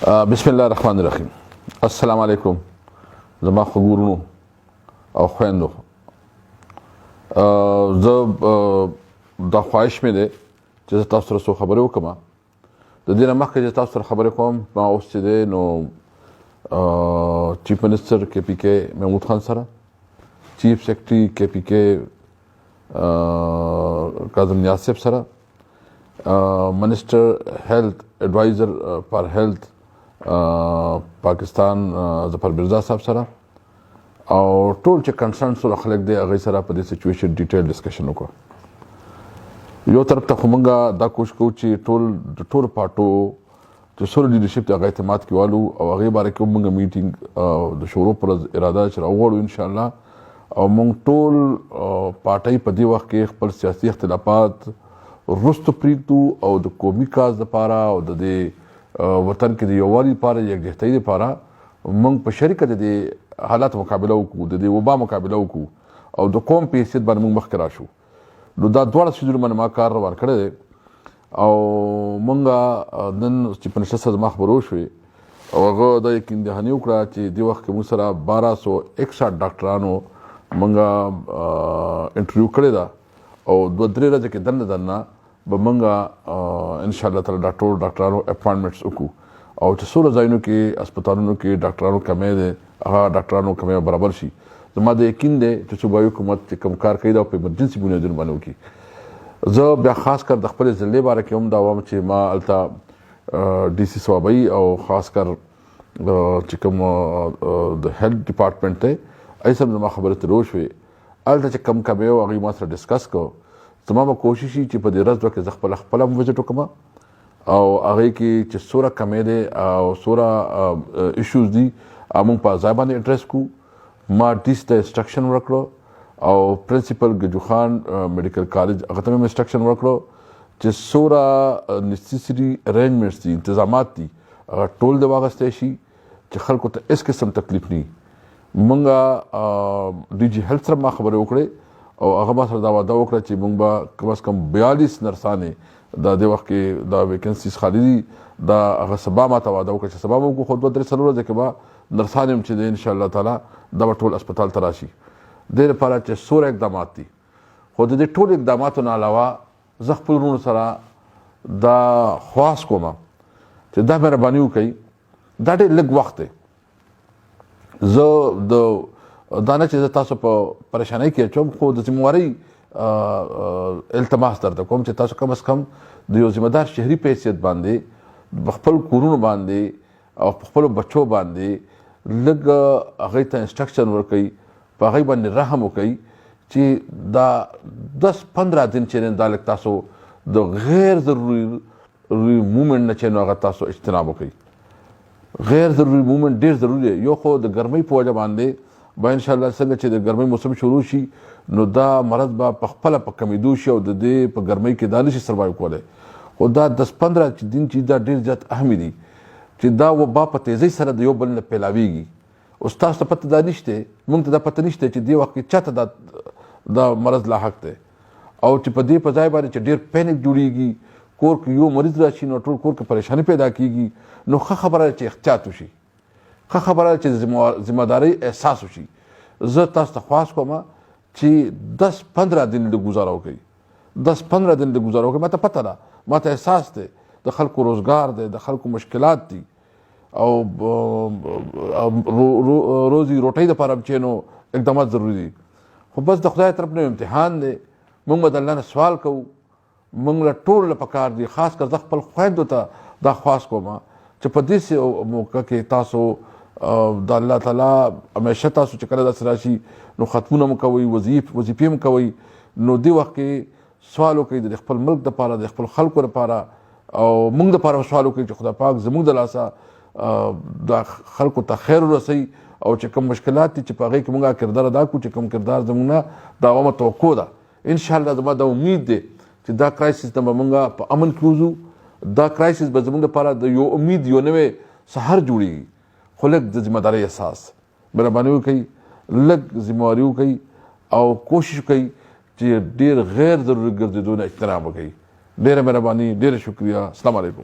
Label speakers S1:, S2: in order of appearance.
S1: بسم الله الرحمن الرحیم. السلام علیکم زما خوږورونو او خویندو. زه دا خواهش مې دی چې زه تاسو سره څو خبرې وکړم. د دې نه مخکې چې تاسو سره خبرې کوم ما اوس چې دی نو چیف منسټر کے پی کے محمود خان سره، چیف سیکرټري کے پی کے کاظم نیاز صاحب سره، منسټر هیلث ایڈوایزر فار هیلث پاکستان ظفر مرزا صاحب سره او ټول چې کنسرن سره خلک دی هغوی سره په دې سچویشن ډیټیل ډسکشن وکړو. یو طرف ته خو موږ دا کوشش کوو چې د ټولو پارټو چې څومره لیډرشپ دی هغه اعتماد کې والو او هغې باره کې موږ میټینګ د شروع پر اراده چې راوغواړو انشاءالله. او موږ ټول پارټۍ په دې وخت کې خپل سیاسي اختلافات وروسته پرېږدو او د قومي کاز دپاره او د دې وطن کې د یووالي لپاره یکجهتۍ دپاره موږ په شریکه د دې حالات مقابله وکړو، د دې وبا مقابله وکړو او د قوم په حیثیت باندې موږ مخکې راشو. نو دا دواړه څیزونه باندې ما کار روان کړی دی او موږ نن چې په نشست سره زما خبرې وشوې او هغه دا یقین دهاني وکړه چې دې وخت کې موږ سره 1261 ډاکټرانو موږ انټرویو کړې ده او 2-3 ورځې کې دننه به موږ انشاءالله تعالی دا ټول ډاکټرانو اپاینټمنټس وکړو او چې څومره ځایونو کې هسپتالونو کې ډاکټرانو کمی دی هغه ډاکټرانو کمی برابر شي. زما د یقین دی چې صوبایي حکومت چې کوم کار کوي دا په ایمرجنسي بنیادونو باندې وکړي. زه بیا خاص کر د خپلې ضلعې باره کې هم دا وایم چې ما هلته ډي سي صوابۍ او خاص کر چې کوم د هیلث ډپارټمنټ دی هغې سره زما خبرې ترې وشوې. هلته چې کوم کمی و هغوی ما سره ډسکس کړو. زما به کوشش وي چې په دې ورځ کې زه خپله هم وزټ وکړم او هغې کې چې څومره کمی دی او څومره ایشوز دي موږ په ځای باندې اډرس کړو. ما ډي سي ته انسټرکشن ورکړو او پرنسپل ګجو خان میډیکل کالج هغه ته مې انسټرکشن ورکړو چې څومره نیسیسري ارینجمنټس دي، انتظامات دي، هغه ټول د واغستی شي چې خلکو ته هېڅ قسم تکلیف نه وي. موږ ډي جي هیلث سره ما خبرې وکړې او هغه ما سره دا وعده وکړه چې موږ به کم از کم 42 نرسانې دا دې وخت کې دا ویکنسیز خالي دي دا هغه سبا ما ته وعده وکړه چې سبا به وکړو. خو 2-3 ورځې کې به نرسان هم چې دی انشاءالله تعالی دا به ټول هسپتال ته راشي. دې لپاره چې څومره اقدامات دي خو د دې ټولو اقداماتو نه علاوه زه خپل وروڼو سره دا خواست کوم چې دا مهرباني وکړئ، دا ډېر لږ وخت دی. زه دا نه چې زه تاسو په پریشانۍ کې اچوم خو د ذمهوارۍ التماس درته کوم چې تاسو کم از کم د یو ذمهدار شهري په حیثیت باندې په خپل کورونو باندې او په خپلو بچو باندې لږ هغوی ته انسټرکشن ورکوئ، په هغوی باندې رحم وکوئ چې دا 10-15 دن چې دا لږ تاسو د غیر ضروري مومنټ نه چې نو هغه تاسو اجتناب وکوئ. غیر ضروري مومنټ ډېر ضروري دی. یو خو د ګرمۍ په وجه باندې به انشاءالله څنګه چې د ګرمۍ موسم شروع شي نو دا مرض به په خپله په کمیدو شي او د دې په ګرمۍ کې دا نشي سروایو کولی. خو دا 10-15 دن چې دا ډېر زیات اهمي دي چې دا وبا په تیزۍ سره د یو بل نه پیلاویږي. اوس تاسو ته پته دا نشته، موږ ته دا پته نشته چې دې وخت کې چاته دا مرض لاحق دی او چې په دې په ځای باندې چې ډېر پینک جوړیږي، کور کې یو مریض راشي نو ټول کور کې پریشاني پیدا کیږي. نو ښه خبره ده چې احتیاط وشي، ښه خبره ده چې ذمهدارۍ احساس وشي. زه تاسو ته خواست کوم چې 10-15 دن د ګزاره وکړئ، 10-15 دن د ګزاره وکړئ. ما ته پته ده، ما ته احساس دی د خلکو روزګار دی، د خلکو مشکلات دي او روزي روټۍ دپاره هم چې نو اقدامات ضروري دي. خو بس د خدای طرف نه امتحان دی، موږ به د الله نه سوال کوو. موږ له ټولو له پکار دي، خاص کر زه خپل خویندو ته دا خواست کوم چې په دې موقع کې تاسو د الله تعالی همیشه تاسو چې کله داسې راشي نو ختمونه مو کوئ، وظیفې هم کوئ. نو دې وخت کې سوال وکړئ د خپل ملک دپاره، د خپل خلکو لپاره او موږ دپاره سوال وکړئ چې خدای پاک زموږ د لاسه دا خلکو ته خیر ورسوي او چې کوم مشکلات دي چې په هغې کې موږ کردار ادا کړو چې کوم کردار زموږ نه د عوامو توقع ده. انشاءالله زما دا امید دی چې دا کرایسس نه به موږ په امن کې وځو. دا کرایسس به زموږ لپاره د یو امید یو نوی سهار جوړېږي. خو لږ د ذمهدارۍ احساس مهرباني وکړئ، لږ ذمهواري وکړئ او کوشش وکړئ چې ډېر غیر ضروري ګرځېدو نه اجتناب وکړئ. ډېره مهرباني، ډېره شکریه. السلام علیکم.